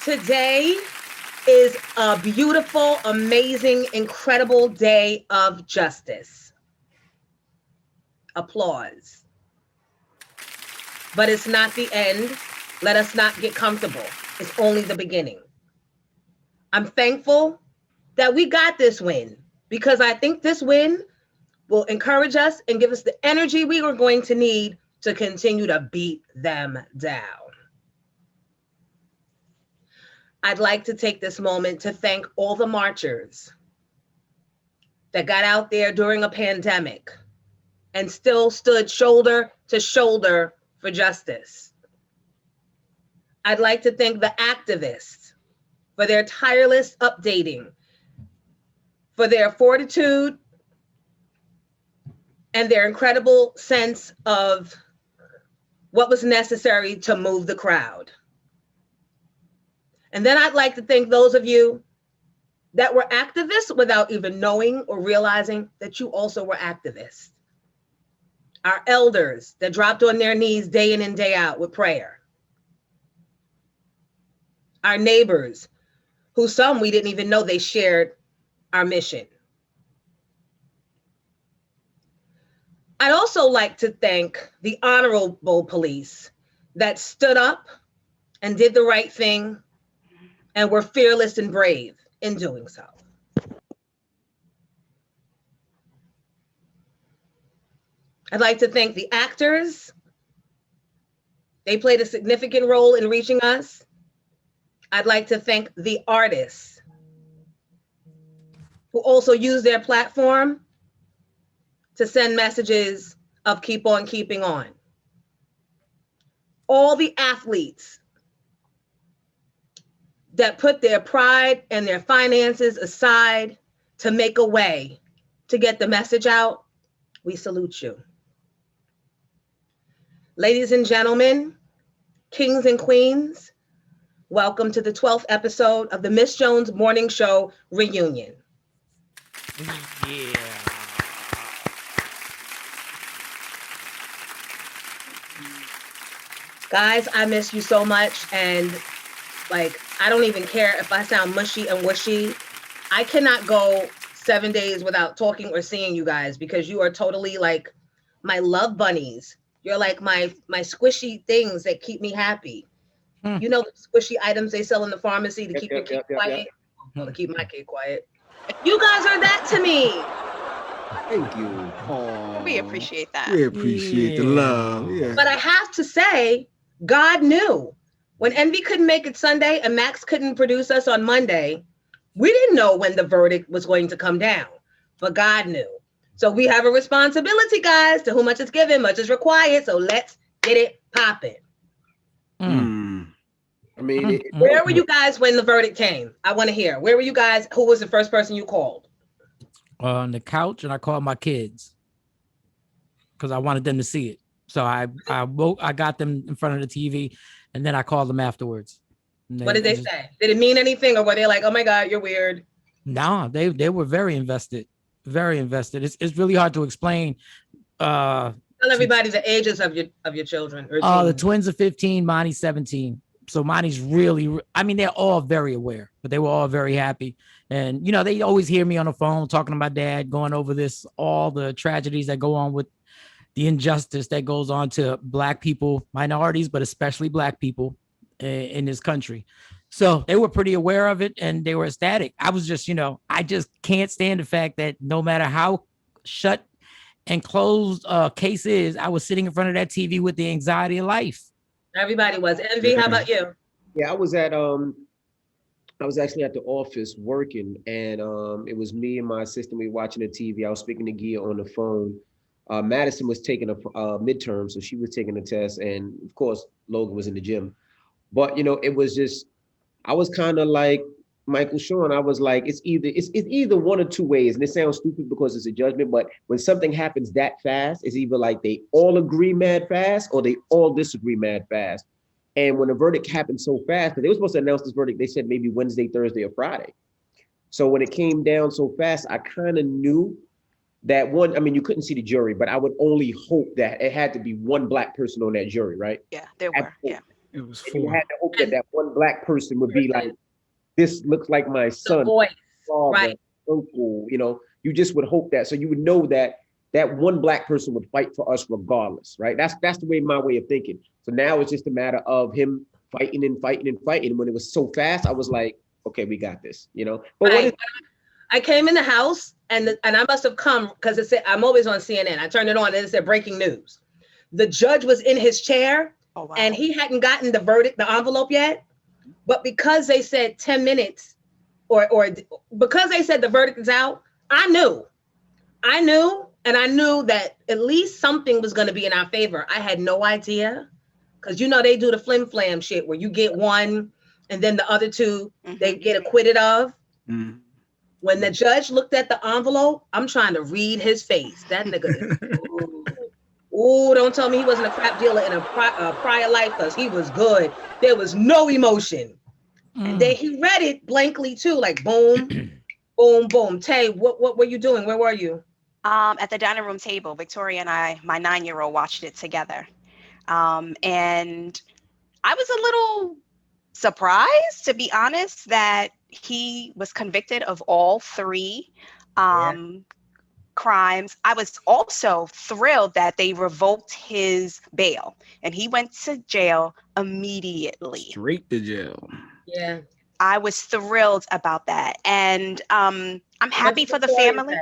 Today is a beautiful, amazing, incredible day of justice. Applause. But it's not the end. Let us not get comfortable. It's only the beginning. I'm thankful that we got this win because I think this win will encourage us and give us the energy we are going to need to continue to beat them down. I'd like to take this moment to thank all the marchers that got out there during a pandemic and still stood shoulder to shoulder for justice. I'd like to thank the activists for their tireless updating, for their fortitude, and their incredible sense of what was necessary to move the crowd. And then I'd like to thank those of you that were activists without even knowing or realizing that you also were activists. Our elders that dropped on their knees day in and day out with prayer. Our neighbors, who some we didn't even know they shared our mission. I'd also like to thank the honorable police that stood up and did the right thing and were fearless and brave in doing so. I'd like to thank the actors. They played a significant role in reaching us. I'd like to thank the artists who also use their platform to send messages of keep on keeping on. All the athletes that put their pride and their finances aside to make a way to get the message out, we salute you. Ladies and gentlemen, kings and queens, welcome to the 12th episode of the Miss Jones Morning Show reunion. Yeah. Guys, I miss you so much. And like, I don't even care if I sound mushy and wishy. I cannot go 7 days without talking or seeing you guys because you are totally like my love bunnies. You're like my squishy things that keep me happy. You know the squishy items they sell in the pharmacy to keep your kid quiet? Well, to keep my kid quiet. You guys are that to me. Thank you. Aww. We appreciate that. We appreciate the love. Yeah. But I have to say, God knew. When Envy couldn't make it Sunday and Max couldn't produce us on Monday, we didn't know when the verdict was going to come down, but God knew. So we have a responsibility, guys. To whom much is given, much is required. So let's get it popping. I mean, where were you guys when the verdict came? I want to hear. Where were you guys? Who was the first person you called? On the couch, and I called my kids because I wanted them to see it. So I got them in front of the TV, and then I called them afterwards. What did they say? Did it mean anything, or were they like, "Oh my God, you're weird"? No, they were very invested. Very invested. It's really hard to explain. Tell everybody the ages of your children. The twins are 15, Monty's 17. So Monty's really, I mean, they're all very aware, but they were all very happy. And, you know, they always hear me on the phone talking to my dad, going over this, all the tragedies that go on with the injustice that goes on to Black people, minorities, but especially Black people in this country. So they were pretty aware of it and they were ecstatic. I was just, you know, I just can't stand the fact that no matter how shut and closed case is, I was sitting in front of that TV with the anxiety of life. Everybody was. Envy, how about you? Yeah, I was actually at the office working, and it was me and my assistant. We were watching the TV. I was speaking to Gia on the phone. Madison was taking a midterm, so she was taking a test, and of course, Logan was in the gym. But you know, it was just, I was kind of like Michael Sean. I was like, it's either one or two ways, and it sounds stupid because it's a judgment. But when something happens that fast, it's either like they all agree mad fast or they all disagree mad fast. And when the verdict happened so fast, because they were supposed to announce this verdict, they said maybe Wednesday, Thursday, or Friday. So when it came down so fast, I kind of knew that one, I mean, you couldn't see the jury, but I would only hope that it had to be one Black person on that jury, right? Yeah, there were, yeah. It was And you 4. had to hope that that one black person would be like, this looks like my The son, voice, father, right? uncle. You know, you just would hope that. So you would know that that one black person would fight for us regardless, right? That's the way, my way of thinking. So now it's just a matter of him fighting and fighting and fighting. And when it was so fast, I was like, okay, we got this, you know. But Right. what is I came in the house and I must have come because it said, I'm always on CNN. I turned it on and it said breaking news. The judge was in his chair and he hadn't gotten the verdict, the envelope yet. But because they said 10 minutes or because they said the verdict is out, I knew, and I knew that at least something was going to be in our favor. I had no idea because, you know, they do the flim flam shit where you get one and then the other two, they get acquitted of. Mm. When the judge looked at the envelope, I'm trying to read his face. That nigga, ooh, don't tell me he wasn't a crap dealer in a prior life because he was good. There was no emotion. And then he read it blankly too, like boom, boom, boom. Tay, what were you doing? Where were you? At the dining room table. Victoria and I, my 9-year-old, watched it together. And I was a little surprised, to be honest, that he was convicted of all 3 crimes. I was also thrilled that they revoked his bail and he went to jail immediately. Straight to jail. Yeah. I was thrilled about that. And I'm happy for the family.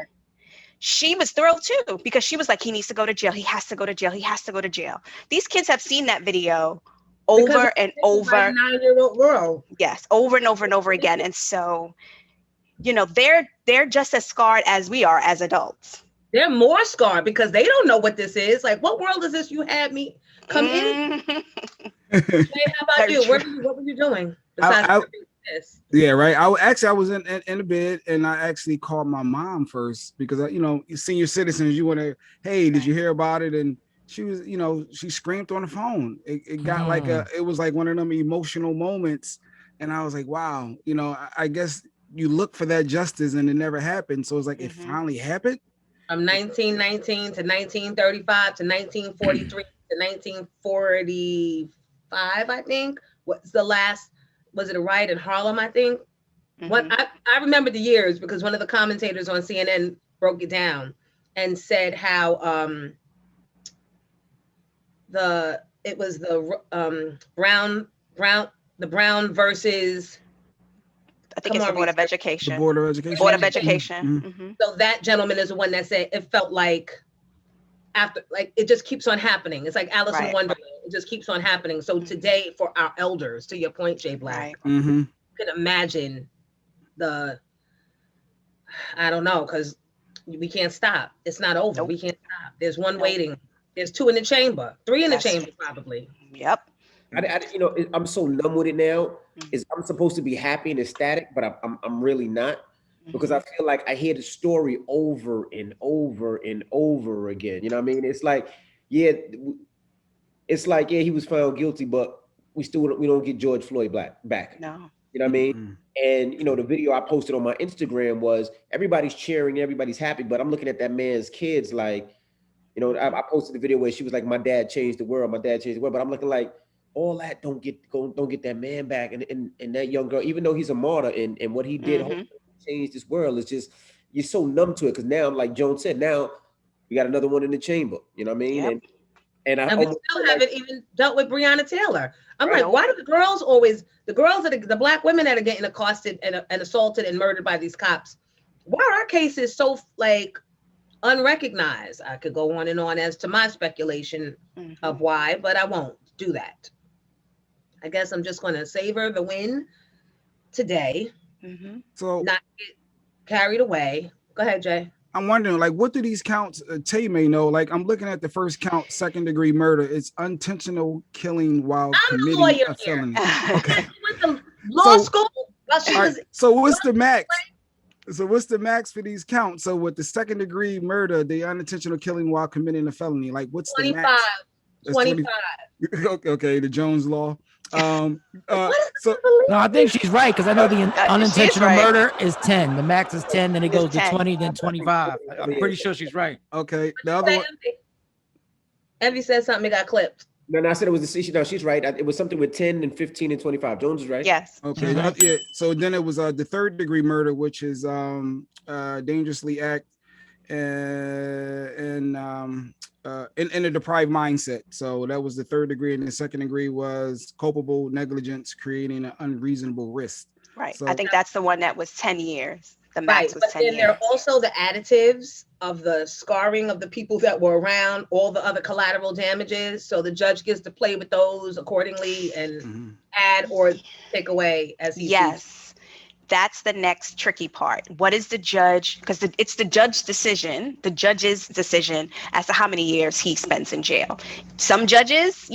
She was thrilled too, because she was like, he needs to go to jail. He has to go to jail. He has to go to jail. These kids have seen that video over and over. 9-year-old girl. Yes, over and over and over again. And so, you know, they're just as scarred as we are as adults. They're more scarred because they don't know what this is. Like, what world is this you had me come in? Hey, how about you? What were you doing besides this? Yeah, right. I was in the bed and I actually called my mom first because you know, senior citizens, you want to, hey, did you hear about it? And she was, you know, she screamed on the phone. It got like it was like one of them emotional moments. And I was like, wow, you know, I guess you look for that justice and it never happened. So it's like, it finally happened. From 1919 to 1935 to 1943 to 1945, I think. What's the last? Was it a riot in Harlem? I think. What I remember the years because one of the commentators on CNN broke it down and said how it was the Brown versus. I think it's the Board of Education. The Board of Education. Board of Education. So that gentleman is the one that said it felt like after, like it just keeps on happening. It's like Alice in Wonderland. It just keeps on happening. So today, for our elders, to your point, Jay Black, you can imagine I don't know, because we can't stop. It's not over. Nope. We can't stop. There's one waiting. There's 2 in the chamber, 3 in the chamber, probably. Yep. you know, I'm so numb with it now. Is I'm supposed to be happy and ecstatic, but I'm really not, because I feel like I hear the story over and over and over again. You know what I mean? It's like, yeah, he was found guilty, but we don't get George Floyd back. No. You know what I mean? And you know, the video I posted on my Instagram was everybody's cheering, everybody's happy, but I'm looking at that man's kids like, you know, I posted the video where she was like, my dad changed the world, but I'm looking like, all that don't get that man back, and that young girl, even though he's a martyr and what he did changed this world. It's just, you're so numb to it, because now, like Joan said, now we got another one in the chamber. You know what I mean? Yep. And we still haven't even dealt with Breonna Taylor. I'm like, why do the girls that are the black women that are getting accosted and assaulted and murdered by these cops, why are our cases so like unrecognized? I could go on and on as to my speculation of why, but I won't do that. I guess I'm just going to savor the win today. So not get carried away. Go ahead, Jay. I'm wondering, like, what do these counts, Tay may know, like, I'm looking at the first count, 2nd-degree murder. It's intentional killing while committing a felony. Okay. Went to law school. So what's the max? So what's the max for these counts? So with the 2nd-degree murder, the unintentional killing while committing a felony, like what's 25, the max? 25. Okay, the Jones law. So no, I think she's right, because I know the unintentional murder is 10. The max is 10, then it goes to 20, then 25. I'm pretty sure she's right. Okay. The other one. Evie said something, it got clipped. No, I said it was the decision. No, she's right. It was something with 10 and 15 and 25. Jones is right. Yes. Okay. Yeah. So then it was the third degree murder, which is dangerously act and in a deprived mindset. So that was the third degree, and the second degree was culpable negligence creating an unreasonable risk. Right. So, I think that's the one that was 10 years. The max was but 10 then years. there are also the additives of the scarring of the people that were around, all the other collateral damages. So the judge gets to play with those accordingly and add or take away as he sees. That's the next tricky part. What is the judge? Because it's the judge's decision as to how many years he spends in jail. Some judges,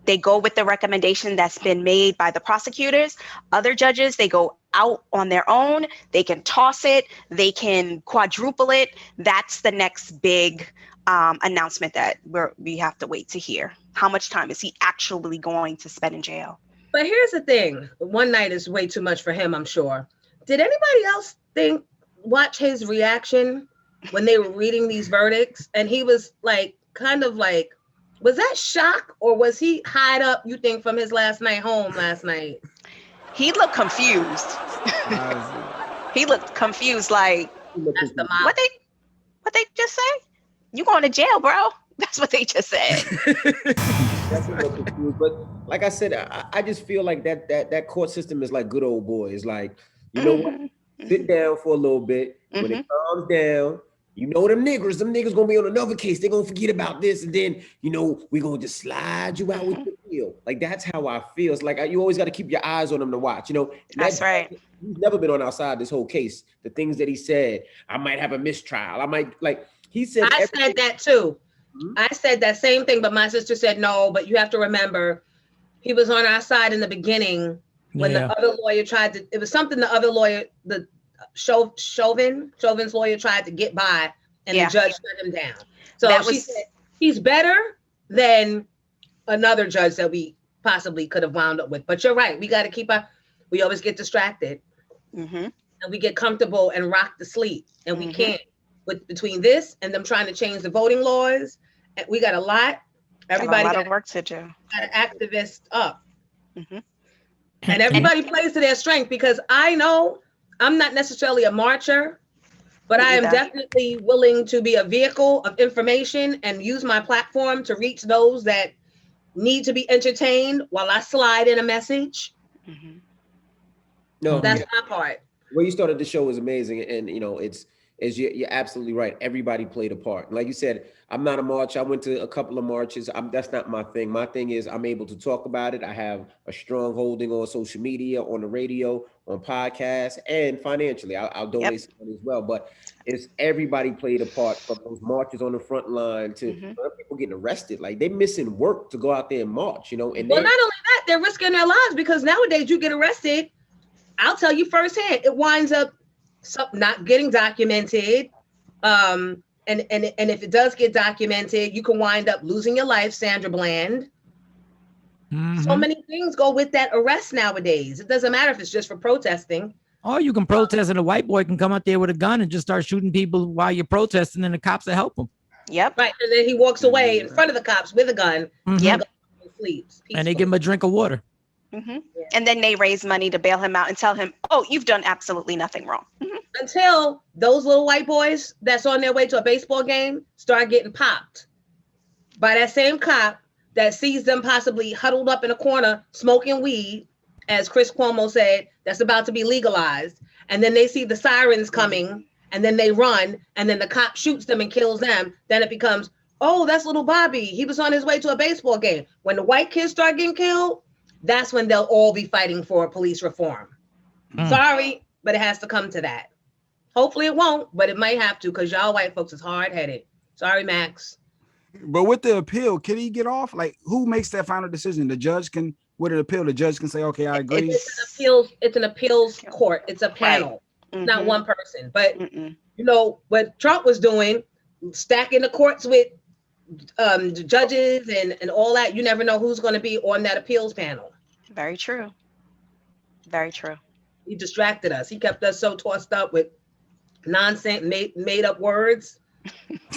they go with the recommendation that's been made by the prosecutors. Other judges, they go out on their own. They can toss it. They can quadruple it. That's the next big announcement that we have to wait to hear. How much time is he actually going to spend in jail? But here's the thing. One night is way too much for him, I'm sure. Did anybody else watch his reaction when they were reading these verdicts? And he was was that shock, or was he hide up, you think, from his last night home last night? He looked confused. He looked confused, like, that's the mom. What they just say? You going to jail, bro? That's what they just said. That's a little confused, but like I said, I just feel like that court system is like good old boys. Like, you know what? Sit down for a little bit. When it calms down, them niggas gonna be on another case. They're gonna forget about this, and then we're gonna just slide you out with the deal. Like, that's how I feel. It's like you always got to keep your eyes on them to watch. That's right. He's never been on our side this whole case. The things that he said, I might have a mistrial. I might he said. I said that too. I said that same thing, but my sister said no. But you have to remember, he was on our side in the beginning when the other lawyer tried to. It was something the other lawyer, the Chauvin's lawyer, tried to get by, and the judge shut him down. So she said he's better than another judge that we possibly could have wound up with. But you're right. We got to keep up. We always get distracted, and we get comfortable and rock to sleep, and we can't. Between this and them trying to change the voting laws, we got a lot. Everybody got a lot of work to do. Got an activist up, and everybody plays to their strength, because I know I'm not necessarily a marcher, but I am definitely willing to be a vehicle of information and use my platform to reach those that need to be entertained while I slide in a message. No, that's my part. Where you started the show was amazing, and you're absolutely right. Everybody played a part. Like you said, I'm not a marcher. I went to a couple of marches. That's not my thing. My thing is I'm able to talk about it. I have a strong holding on social media, on the radio, on podcasts, and financially. I'll donate some money as well. But it's everybody played a part, from those marches on the front line to people getting arrested. Like, they're missing work to go out there and march, And not only that, they're risking their lives, because nowadays you get arrested. I'll tell you firsthand, it winds up not getting documented, and if it does get documented, you can wind up losing your life, Sandra Bland. So many things go with that arrest nowadays. It doesn't matter if it's just for protesting. Or you can protest, and a white boy can come out there with a gun and just start shooting people while you're protesting, and the cops will help him. Yep. Right, and then he walks away in front of the cops with a gun. Yep. And sleeps. And they give him a drink of water. And then they raise money to bail him out and tell him, "Oh, you've done absolutely nothing wrong." Until those little white boys that's on their way to a baseball game start getting popped by that same cop that sees them possibly huddled up in a corner smoking weed, as Chris Cuomo said, that's about to be legalized. And then they see the sirens coming, and then they run, and then the cop shoots them and kills them. Then it becomes, oh, that's little Bobby. He was on his way to a baseball game. When the white kids start getting killed, that's when they'll all be fighting for police reform. Sorry, but it has to come to that. Hopefully it won't, but it might have to, because y'all white folks is hard-headed. Sorry, Max. But with the appeal, can he get off? Like, who makes that final decision? The judge can, with an appeal, the judge can say, okay, I agree. It's an appeals court. It's a panel. Right. Not one person. But what Trump was doing, stacking the courts with judges and all that, you never know who's going to be on that appeals panel. Very true. Very true. He distracted us. He kept us so tossed up with nonsense, made up words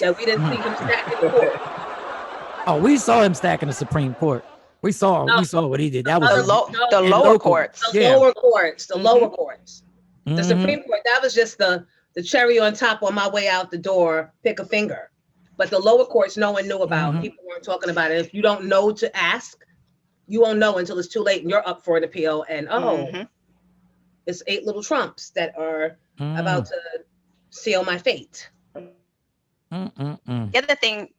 that we didn't see him stacking the court. Oh, we saw him stacking the Supreme Court. We saw what he did. That was the lower courts. The lower courts. The lower Mhm. courts. The Mhm. Supreme Court, that was just the cherry on top on my way out the door, pick a finger. But the lower courts, no one knew about. Mhm. People weren't talking about it. If you don't know to ask, you won't know until it's too late and you're up for an appeal. And Mhm. it's 8 little Trumps that are about to seal my fate. The other thing,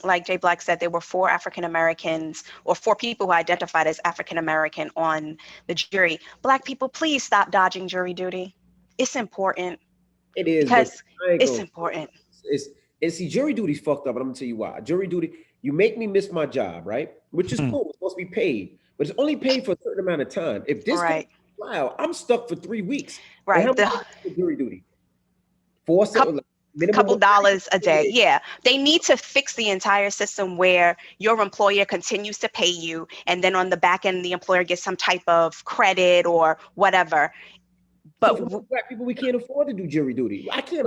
like Jay Black said, there were 4 African Americans or 4 people who identified as African American on the jury. Black people, please stop dodging jury duty. It's important. It is because it's important. It's see, jury duty's fucked up, and I'm gonna tell you why. Jury duty, you make me miss my job, right? Which is cool. It's supposed to be paid, but it's only paid for a certain amount of time. If this goes wild, I'm stuck for 3 weeks. Right. And how much is jury duty? Couple dollars a day. Yeah. They need to fix the entire system where your employer continues to pay you, and then on the back end, the employer gets some type of credit or whatever. But so for Black people, we can't afford to do jury duty. I can't.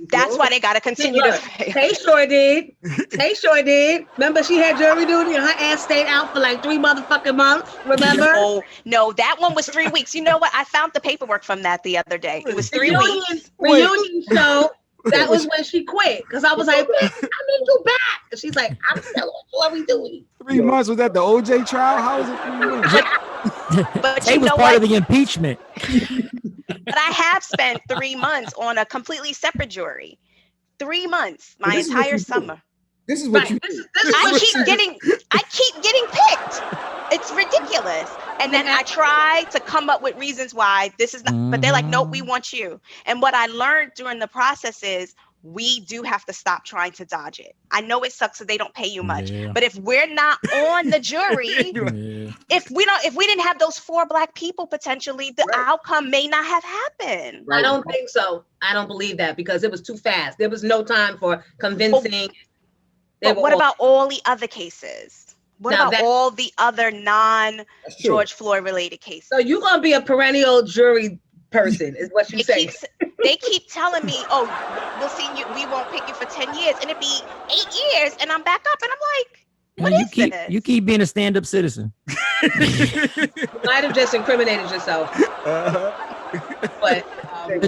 That's why they got to continue to pay. Tay sure did. Tay sure did. Remember, she had jury duty and her ass stayed out for like 3 motherfucking months. Remember? No, that one was 3 weeks. You know what? I found the paperwork from that the other day. It was 3 weeks. Reunion show. That was when she quit. Because I was like, I need you back. And she's like, I'm still on jury duty. 3 months? Was that the OJ trial? How was it 3 months? But He was part of the impeachment. But I have spent 3 months on a completely separate jury. 3 months, my entire summer. This is what you do. I keep getting picked. It's ridiculous. And then I try to come up with reasons why this is not, but they're like, nope, we want you. And what I learned during the process is we do have to stop trying to dodge it. I know it sucks that they don't pay you much, but if we're not on the jury, if we didn't have those 4 Black people, potentially the outcome may not have happened. I don't think so. I don't believe that because it was too fast. There was no time for convincing. But what about all the other cases? What about all the other non-George Floyd related cases? So you're going to be a perennial jury person is what you say. They keep telling me, oh, we'll see you. We won't pick you for 10 years. And it'd be 8 years. And I'm back up and I'm like, this? You keep being a stand-up citizen. You might have just incriminated yourself. But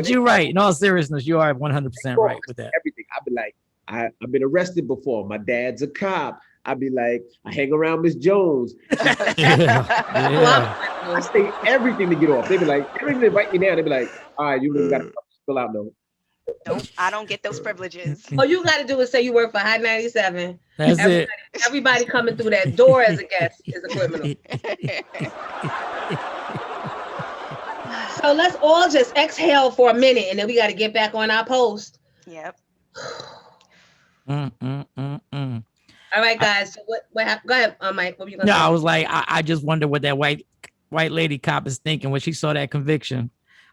you're right. In all seriousness, you are 100% right with that. Everything. I'd be like, I've been arrested before. My dad's a cop. I'd be like, I hang around Miss Jones. I say everything to get off. They'd be like, everything they write me down. They'd be like, all right, you really got to fill out though. Nope, I don't get those privileges. All you got to do is say you work for High 97. That's it. Everybody coming through that door as a guest is a criminal. So let's all just exhale for a minute, and then we got to get back on our post. Yep. All right, guys. So what happened? Go ahead, Mike. What were you gonna say? I was like, I just wonder what that white lady cop is thinking when she saw that conviction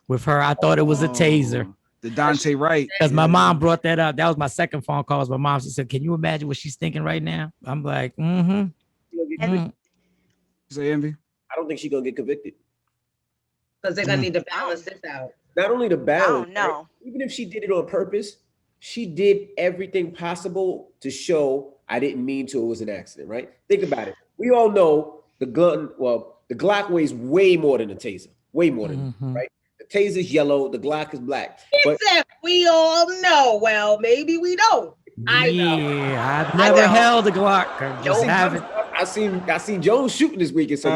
with her. I thought it was a taser. The Dante Wright. Because my mom brought that up. That was my second phone call. My mom, she said, can you imagine what she's thinking right now? I'm like, Say Envy? I don't think she's going to get convicted. Because they're going to need to balance this out. Not only the balance. Oh, no. Right? Even if she did it on purpose, she did everything possible to show I didn't mean to. It was an accident, right? Think about it. We all know the Glock weighs way more than the taser. Way more than right? The taser's yellow, the Glock is black. Except we all know. Well, maybe we don't. I know. Yeah, I've never held a Glock. I seen Jones shooting this weekend. So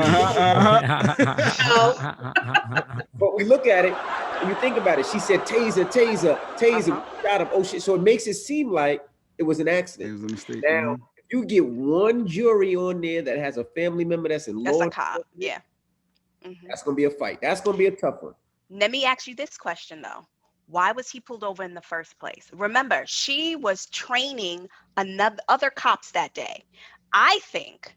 but we look at it and you think about it. She said taser. Shot him. Oh shit. So it makes it seem like it was an accident. It was a mistake. Now, if you get one jury on there that has a family member that's in law, a cop. Yeah. That's gonna be a fight. That's gonna be a tough one. Let me ask you this question though. Why was he pulled over in the first place? Remember, she was training other cops that day. I think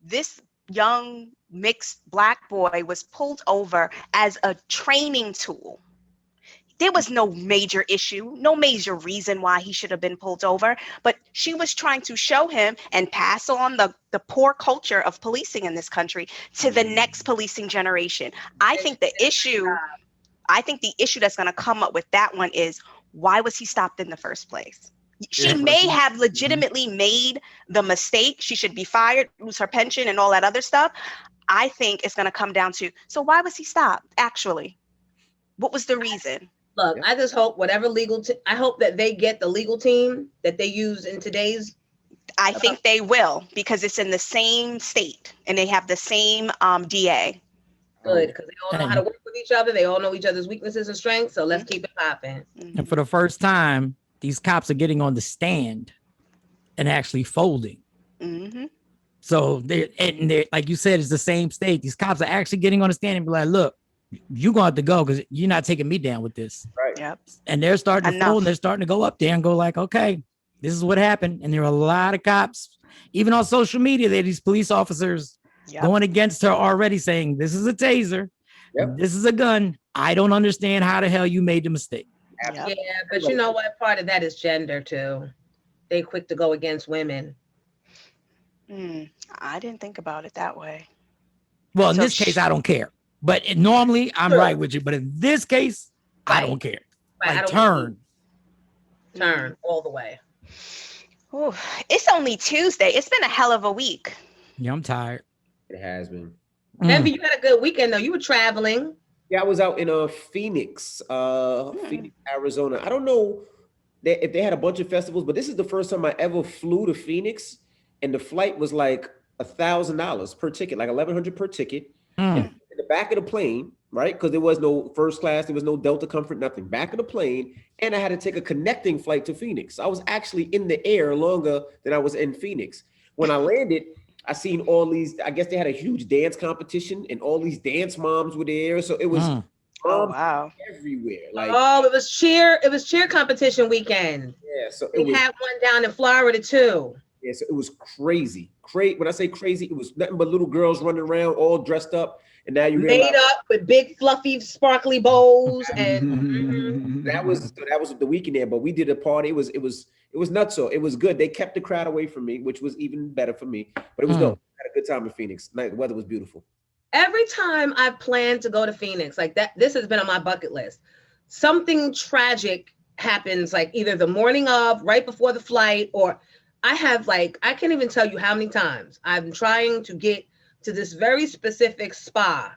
this young mixed Black boy was pulled over as a training tool. There was no major issue, no major reason why he should have been pulled over, but she was trying to show him and pass on the poor culture of policing in this country to the next policing generation. I think the issue that's going to come up with that one is, why was he stopped in the first place? she may have legitimately made the mistake. She should be fired, lose her pension and all that other stuff. I think it's going to come down to, so why was he stopped? Actually, what was the reason? Look, I just hope whatever I hope that they get the legal team that they use in today's. I think they will, because it's in the same state and they have the same DA. Good, because they all know how to work with each other. They all know each other's weaknesses and strengths. So let's keep it popping. And for the first time, these cops are getting on the stand and actually folding. Mm-hmm. So they're like you said, it's the same state. These cops are actually getting on the stand and be like, look, you're going to have to go because you're not taking me down with this. Right. Yep. And they're starting to fold, and they're starting to go up there and go like, okay, this is what happened. And there are a lot of cops, even on social media, these police officers going against her already, saying this is a taser. Yep. This is a gun. I don't understand how the hell you made the mistake. Yeah, but you know what? Part of that is gender too. They quick to go against women. I didn't think about it that way. Well, in this case, I don't care. But normally, I'm right with you. But in this case, I don't care. Right, like, turn all the way. Ooh, it's only Tuesday. It's been a hell of a week. Yeah, I'm tired. It has been. Envy, you had a good weekend though. You were traveling. Yeah, I was out in Phoenix, Phoenix, Arizona. I don't know if they had a bunch of festivals, but this is the first time I ever flew to Phoenix, and the flight was like $1,000 per ticket, like $1,100 per ticket. In the back of the plane, right? Because there was no first class, there was no Delta Comfort, nothing. Back of the plane, and I had to take a connecting flight to Phoenix. I was actually in the air longer than I was in Phoenix. When I landed, I seen all these, I guess they had a huge dance competition and all these dance moms were there. So it was everywhere. Like, it was cheer competition weekend. Yeah. So they had one down in Florida too. Yeah, so it was crazy. When I say crazy, it was nothing but little girls running around all dressed up. And now you made up with big fluffy sparkly bows. And that was the weekend there, but we did a party. It was nuts. So it was good. They kept the crowd away from me, which was even better for me. But it was dope. I had a good time in Phoenix. The weather was beautiful. Every time I've planned to go to Phoenix, like that, this has been on my bucket list. Something tragic happens, like either the morning of, right before the flight, or I can't even tell you how many times I'm trying to get to this very specific spa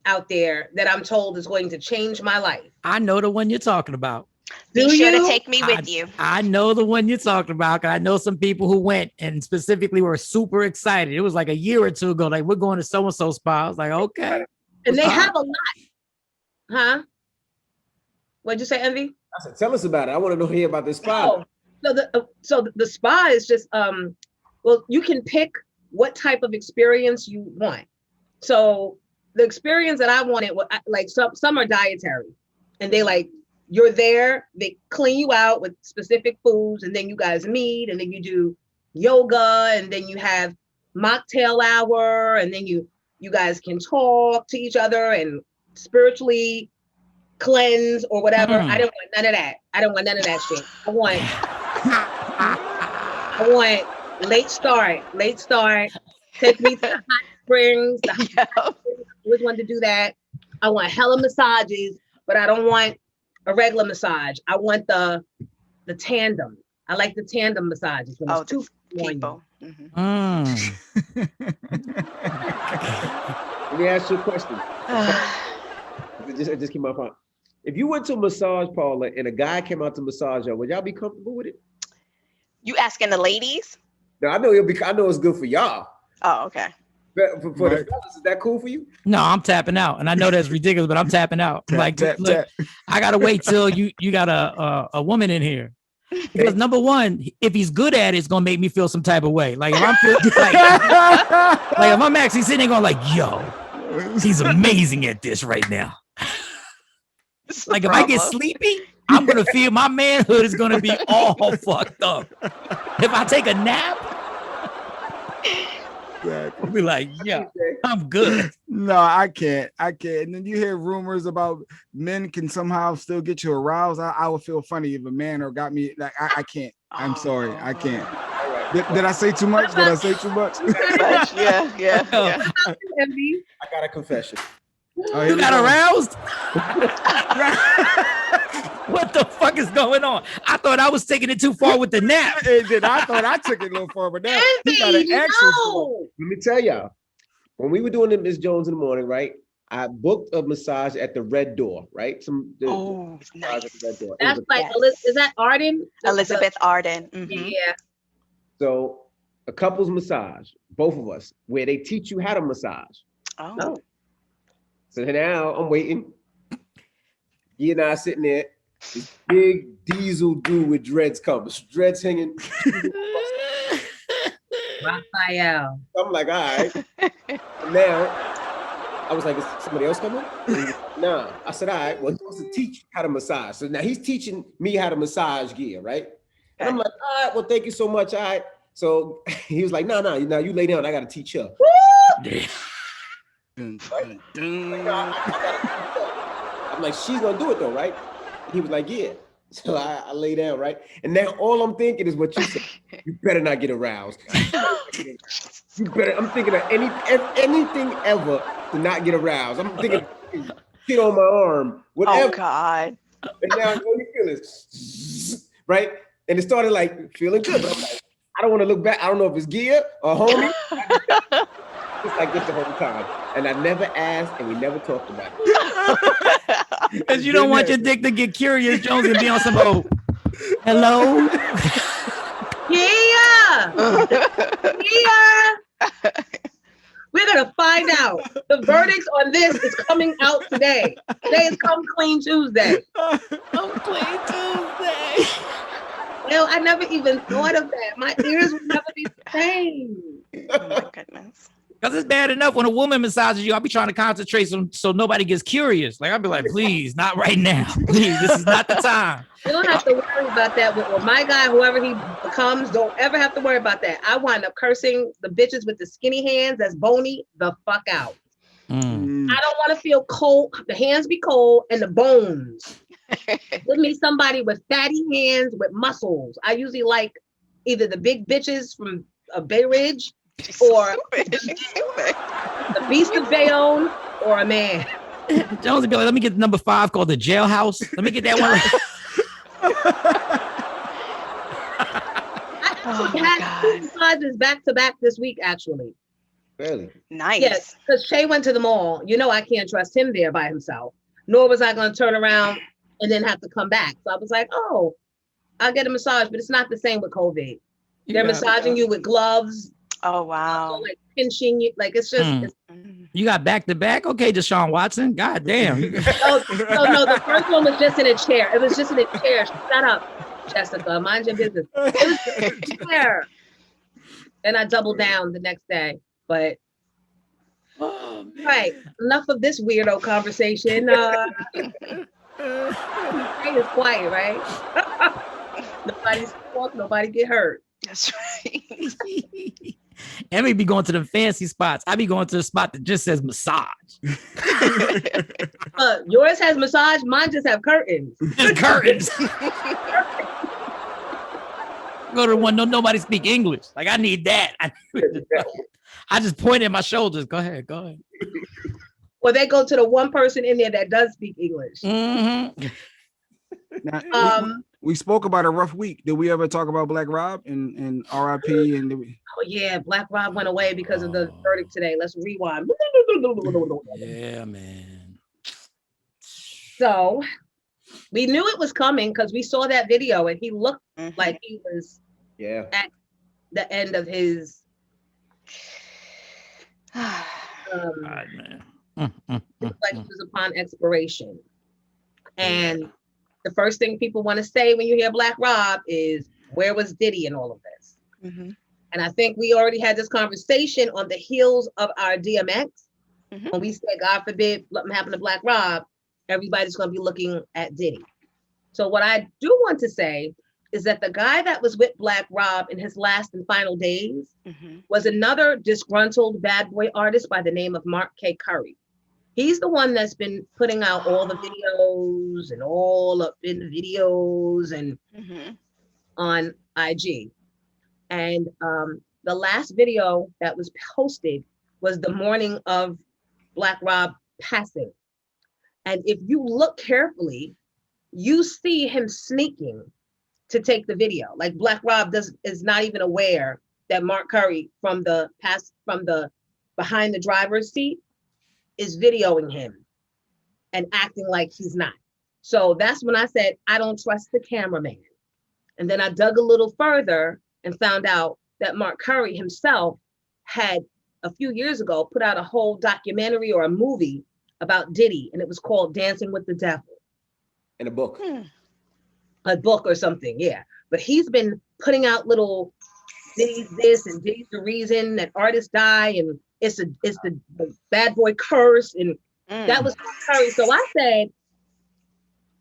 out there that I'm told is going to change my life. I know the one you're talking about. Be sure to take me with you. I know the one you're talking about. I know some people who went and specifically were super excited. It was like a year or two ago. Like, we're going to so-and-so spa. I was like, okay. And they have a lot. Huh? What'd you say, Envy? I said, tell us about it. I want to hear about this spa. So the spa is just, well, you can pick what type of experience you want. So the experience that I wanted, like some are dietary, and they you're there, they clean you out with specific foods, and then you guys meet, and then you do yoga, and then you have mocktail hour, and then you guys can talk to each other and spiritually cleanse or whatever. I don't want none of that. I don't want none of that shit. I want late start. Take me to the hot springs. I always wanted to do that. I want hella massages, but I don't want a regular massage. I want the tandem. I like the tandem massages. Oh, two people. Let me ask you a question. It just came up. If you went to a massage parlor and a guy came out to massage you, would y'all be comfortable with it? You asking the ladies? No, I know it's good for y'all. Oh, okay. For the fellas, is that cool for you? No, I'm tapping out, and I know that's ridiculous, but I'm tapping out. Look, I gotta wait till you got a woman in here, because number one, if he's good at it, it's gonna make me feel some type of way. Like if I'm like if I'm actually sitting there going like, yo, he's amazing at this right now. Like if I get sleepy, I'm gonna feel my manhood is gonna be all fucked up. If I take a nap, I'll be like, yeah, I'm good. No, I can't. And then you hear rumors about men can somehow still get you aroused. I would feel funny if a man or got me. Like I can't. I'm sorry, I can't. Did I say too much? Yeah. I got a confession. Oh, you got aroused? What the fuck is going on? I thought I was taking it too far with the nap. And then I thought I took it a little far, but now he got an Andy, extra. no. Let me tell y'all, when we were doing the Miss Jones in the morning, right? I booked a massage at the Red Door, right? Oh, massage nice. at the Red Door. That's like, Yes. is that Arden? Elizabeth Arden. Mhm. Yeah. So a couple's massage, both of us, where they teach you how to massage. Oh. So now I'm waiting. He and I sitting there. This big diesel dude with dreads comes, dreads hanging. Raphael. I'm like, all right. And now I was like, is somebody else coming? Nah. I said, all right, well, he's supposed to teach how to massage. So now he's teaching me how to massage gear, right? And I'm like, all right, well, thank you so much. All right. So he was like, no, now you lay down. I got to teach her. Dun, Right? dun, Like, dun. no, I gotta teach her. I'm like, she's going to do it though, right? He was like, yeah. So I lay down, right? And now all I'm thinking is what you said. You better not get aroused. You better. I'm thinking of anything ever to not get aroused. I'm thinking, hit on my arm, whatever. Oh God. And now all you feel is right, and it started like feeling good. But I'm like, I don't want to look back. I don't know if it's gear or homie. It's like this the whole time, and I never asked, and we never talked about it. Because you don't want your dick to get curious, Jones, and be on some old. Hello. Yeah. Yeah. We're gonna find out. The verdicts on this is coming out today. Today is Come Clean Tuesday. Come Clean Tuesday. Well, I never even thought of that. My ears would never be the same. Oh my goodness. Because it's bad enough when a woman massages you. I'll be trying to concentrate so nobody gets curious. Like, I'll be like, please, not right now. Please, this is not the time. You don't have to worry about that with my guy, whoever he becomes. Don't ever have to worry about that. I wind up cursing the bitches with the skinny hands that's bony the fuck out. Mm. I don't want to feel cold. The hands be cold and the bones. Give me somebody with fatty hands with muscles. I usually like either the big bitches from Bay Ridge or the Beast of Bayonne or a man. Jones would be like, let me get number 5 called the Jailhouse. Let me get that one. I had 2 massages back to back this week, actually. Really? Nice. Yes, because Shay went to the mall. You know, I can't trust him there by himself. Nor was I going to turn around and then have to come back. So I was like, oh, I'll get a massage, but it's not the same with COVID. They're massaging you with gloves. Oh wow. Like pinching you. Like it's just. It's, You got back to back? Okay, Deshaun Watson. God damn. no, the first one was just in a chair. It was just in a chair. Shut up, Jessica. Mind your business. It was just in a chair. Then I doubled down the next day. But right, enough of this weirdo conversation. Hey, it's quiet, right? Nobody's talk, nobody get hurt. That's right. Emmy be going to the fancy spots. I be going to the spot that just says massage. Yours has massage, mine just have curtains. Just curtains. Go to the one, nobody speak English. Like, I need that. I just point at my shoulders. Go ahead. Well, they go to the one person in there that does speak English. Mm-hmm. Now, we spoke about a rough week. Did we ever talk about Black Rob and RIP? And did we... Oh yeah, Black Rob went away because of the verdict today. Let's rewind. Yeah, man. So we knew it was coming because we saw that video and he looked like he was at the end of his God, man. like he was upon expiration. And the first thing people want to say when you hear Black Rob is, where was Diddy in all of this? And I think we already had this conversation on the heels of our DMX. When we said, God forbid, something happen to Black Rob, everybody's going to be looking at Diddy. So what I do want to say is that the guy that was with Black Rob in his last and final days was another disgruntled bad boy artist by the name of Mark K. Curry. He's the one that's been putting out all the videos and all up in the videos and on IG. And the last video that was posted was the morning of Black Rob passing. And if you look carefully, you see him sneaking to take the video. Like Black Rob is not even aware that Mark Curry from the behind the driver's seat is videoing him and acting like he's not. So that's when I said, I don't trust the cameraman. And then I dug a little further and found out that Mark Curry himself had a few years ago put out a whole documentary or a movie about Diddy, and it was called Dancing with the Devil. In a book. A book or something, yeah. But he's been putting out little Diddy's this and Diddy's the reason that artists die, and it's the bad boy curse, and that was Curry. So I said,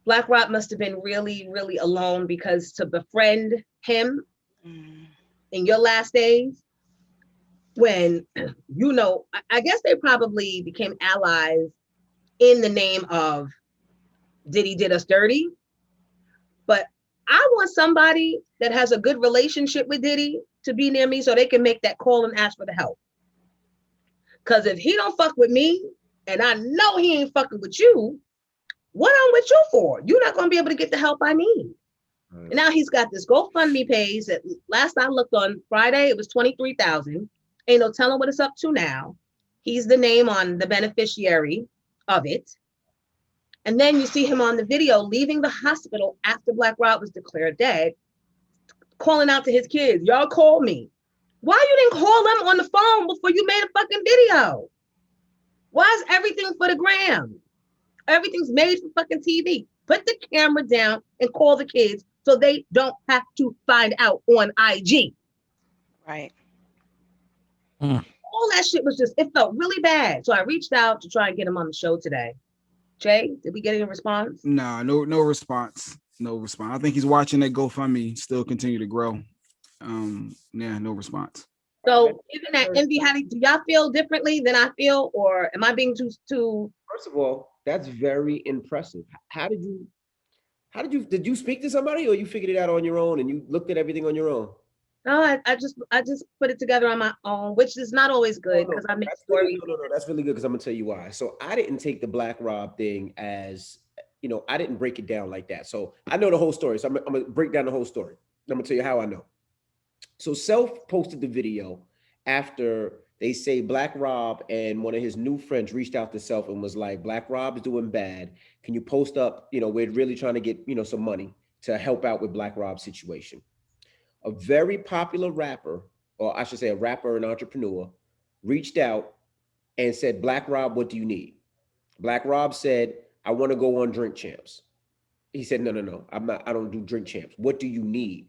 Black Rob must have been really, really alone, because to befriend him in your last days, when, you know, I guess they probably became allies in the name of Diddy did us dirty. But I want somebody that has a good relationship with Diddy to be near me so they can make that call and ask for the help. Because if he don't fuck with me, and I know he ain't fucking with you, what I'm with you for? You're not going to be able to get the help I need. Right. And now he's got this GoFundMe page that last I looked on Friday, it was 23,000. Ain't no telling what it's up to now. He's the name on the beneficiary of it. And then you see him on the video leaving the hospital after Black Rob was declared dead, calling out to his kids, y'all call me. Why you didn't call them on the phone before you made a fucking video? Why is everything for the gram? Everything's made for fucking TV. Put the camera down and call the kids so they don't have to find out on IG. Right. All that shit was just, it felt really bad. So I reached out to try and get him on the show today. Jay, did we get any response? Nah, no response. No response. I think he's watching that GoFundMe still continue to grow. Yeah, no response. So given that envy, do y'all feel differently than I feel, or am I being too? First of all, that's very impressive. Did you speak to somebody, or you figured it out on your own and you looked at everything on your own? No, I just put it together on my own, which is not always good because I make stories. No, that's really good because I'm gonna tell you why. So I didn't take the Black Rob thing as, I didn't break it down like that. So I know the whole story. So I'm gonna break down the whole story. I'm gonna tell you how I know. So Self posted the video after they say Black Rob and one of his new friends reached out to Self and was like, Black Rob is doing bad. Can you post up, we're really trying to get, some money to help out with Black Rob's situation. A very popular rapper, or I should say a rapper and entrepreneur, reached out and said, Black Rob, what do you need? Black Rob said, I want to go on Drink Champs. He said, no, I don't do Drink Champs. What do you need?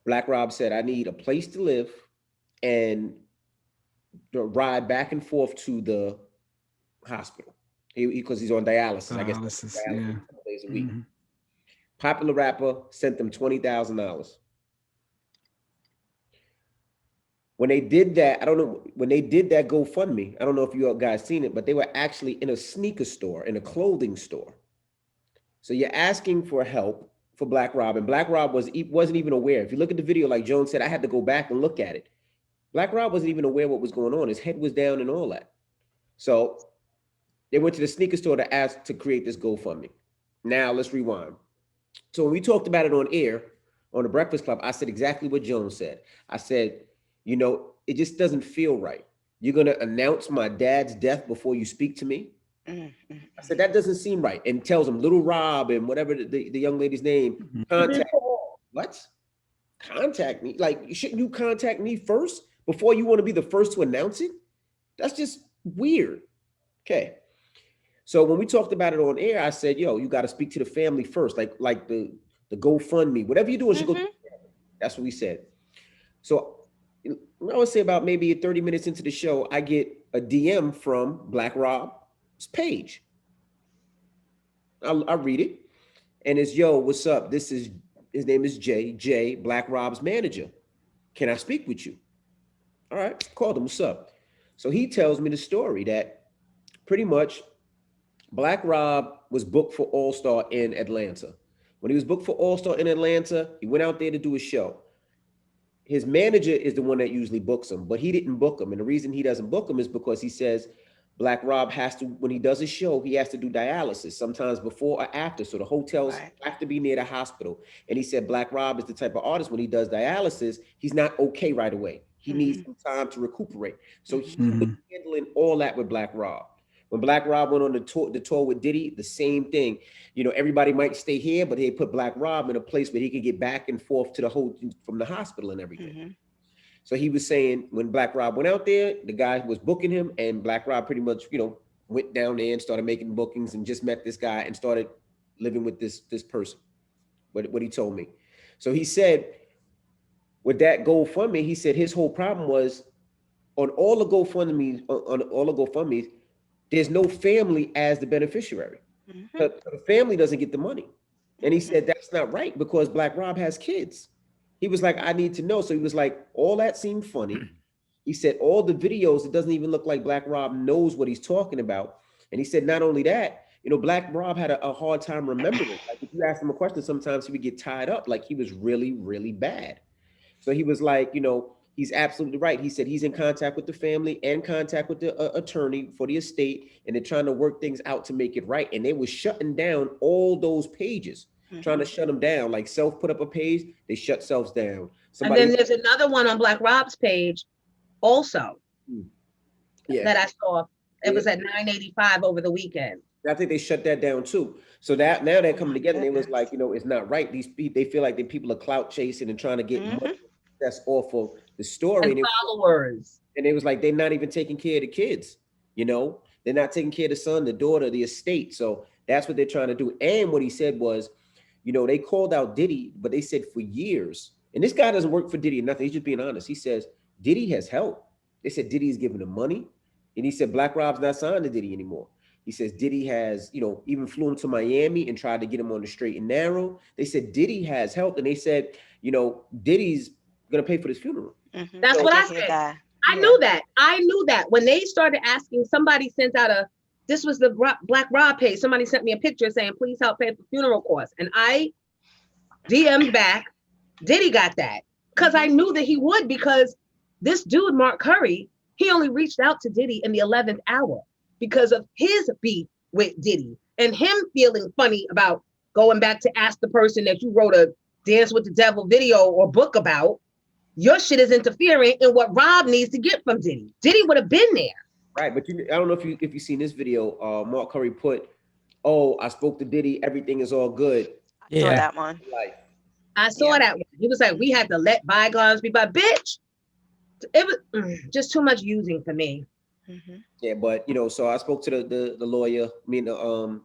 Black Rob said, I need a place to live and ride back and forth to the hospital. Because he's on dialysis. I guess dialysis, yeah. 2 days a week. Popular rapper sent them $20,000. When they did that, when they did that GoFundMe, I don't know if you guys seen it, but they were actually in a sneaker store, in a clothing store. So you're asking for help for Black Rob, and Black Rob wasn't even aware. If you look at the video, like Joan said, I had to go back and look at it. Black Rob wasn't even aware what was going on. His head was down and all that. So they went to the sneaker store to ask to create this GoFundMe. Now let's rewind. So when we talked about it on air, on the Breakfast Club, I said exactly what Joan said. I said, it just doesn't feel right. You're going to announce my dad's death before you speak to me? I said, that doesn't seem right. And tells him, Little Rob and whatever the young lady's name, contact me. What? Contact me? Like, shouldn't you contact me first before you want to be the first to announce it? That's just weird. Okay. So when we talked about it on air, I said, you got to speak to the family first, like the GoFundMe, whatever you're doing, should go. That's what we said. So I would say about maybe 30 minutes into the show, I get a DM from Black Rob's page. I'll read it. And it's, what's up? His name is Jay, Black Rob's manager. Can I speak with you? All right, called him, what's up? So he tells me the story that pretty much Black Rob was booked for All-Star in Atlanta. When he was booked for All-Star in Atlanta, he went out there to do a show. His manager is the one that usually books him, but he didn't book him. And the reason he doesn't book him is because he says Black Rob has to, when he does a show, he has to do dialysis, sometimes before or after. So the hotels have to be near the hospital. And he said Black Rob is the type of artist, when he does dialysis, he's not okay right away. He needs some time to recuperate. So he was handling all that with Black Rob. When Black Rob went on the tour with Diddy, the same thing. You know, everybody might stay here, but they put Black Rob in a place where he could get back and forth to from the hospital and everything. So he was saying when Black Rob went out there, the guy was booking him, and Black Rob pretty much, you know, went down there and started making bookings and just met this guy and started living with this person. What he told me. So he said with that GoFundMe, he said his whole problem was on all the GoFundMes, there's no family as the beneficiary. The family doesn't get the money. And he said that's not right because Black Rob has kids. He was like, I need to know. So he was like, all that seemed funny. He said, all the videos, it doesn't even look like Black Rob knows what he's talking about. And he said, not only that, you know, Black Rob had a hard time remembering. Like if you ask him a question, sometimes he would get tied up. Like he was really, really bad. So he was like, you know, he's absolutely right. He said he's in contact with the family and contact with the attorney for the estate. And they're trying to work things out to make it right. And they were shutting down all those pages. Trying to shut them down. Like Self put up a page, they shut Self's down. And then there's another one on Black Rob's page also that I saw. It was at 985 over the weekend. I think they shut that down too. So that now they're coming together and they was like, you know, it's not right. These people, they feel like the people are clout chasing and trying to get money that's off of the story. And followers. And it was like, they're not even taking care of the kids, you know? They're not taking care of the son, the daughter, the estate. So that's what they're trying to do. And what he said was, you know, they called out Diddy, but they said for years, and this guy doesn't work for Diddy or nothing. He's just being honest. He says, Diddy has help. They said Diddy's giving him money. And he said, Black Rob's not signed to Diddy anymore. He says Diddy has, you know, even flew him to Miami and tried to get him on the straight and narrow. They said Diddy has help. And they said, you know, Diddy's going to pay for this funeral. That's what I said. I knew that. I knew that. When they started asking, somebody sent out this was the Black Rob page. Somebody sent me a picture saying, please help pay for funeral costs. And I DM'd back, Diddy got that. Because I knew that he would, because this dude, Mark Curry, he only reached out to Diddy in the 11th hour because of his beef with Diddy and him feeling funny about going back to ask the person that you wrote a Dance with the Devil video or book about. Your shit is interfering in what Rob needs to get from Diddy. Diddy would have been there. Right, but I don't know if you seen this video. Mark Curry put, "Oh, I spoke to Diddy. Everything is all good." I saw that one. I saw that one. He was like, "We had to let bygones be." But bitch, it was just too much using for me. Yeah, but you know, so I spoke to the lawyer,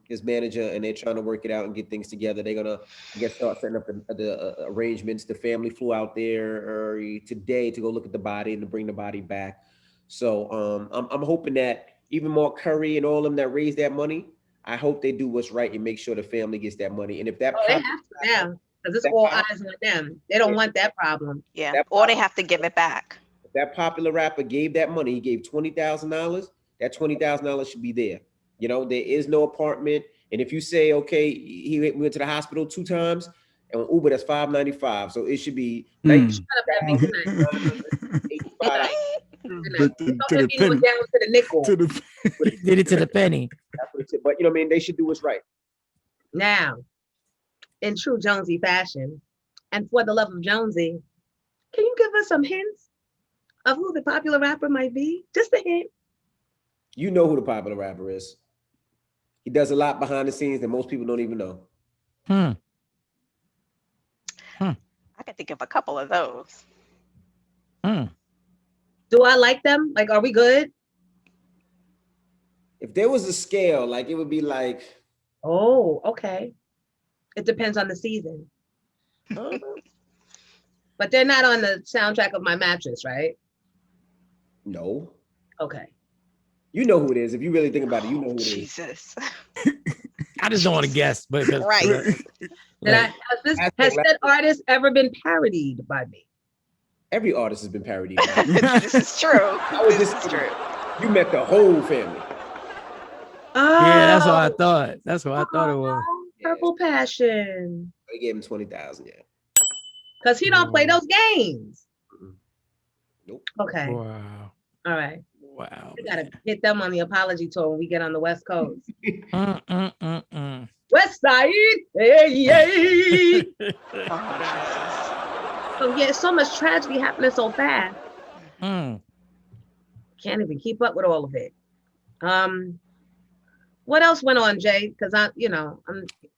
his manager, and they're trying to work it out and get things together. They're gonna, I guess, start setting up the arrangements. The family flew out there today to go look at the body and to bring the body back. So I'm hoping that even Mark Curry and all of them that raise that money, I hope they do what's right and make sure the family gets that money. And if that they have to now, because it's all eyes on them. They don't want that problem. Yeah, or they have to give it back. If that popular rapper gave that money, he gave $20,000. That $20,000 should be there. You know, there is no apartment. And if you say, okay, he went to the hospital 2 times, and on Uber that's $5.95, so it should be $85. Did it to the penny. But you know what I mean? They should do what's right. Now, in true Jonesy fashion, and for the love of Jonesy, can you give us some hints of who the popular rapper might be? Just a hint. You know who the popular rapper is. He does a lot behind the scenes that most people don't even know. I can think of a couple of those. Do I like them? Like, are we good? If there was a scale, like it would be like, oh, okay. It depends on the season. But they're not on the soundtrack of my mattress, right? No. Okay. You know who it is. If you really think about it, you know who it is. Jesus. I just don't want to guess, but right. Has that artist ever been parodied by me? Every artist has been parodied. This is true. This is true. You met the whole family. Oh, yeah, that's what I thought. That's what I thought it was. Purple Passion. They gave him $20,000. Yeah. Because he don't play those games. Nope. Okay. Wow. All right. Wow. We gotta hit them on the apology tour when we get on the West Coast. Mm. West Side, hey. Oh, So yeah, so much tragedy happening so fast. Mm. Can't even keep up with all of it. What else went on, Jay? Because I'm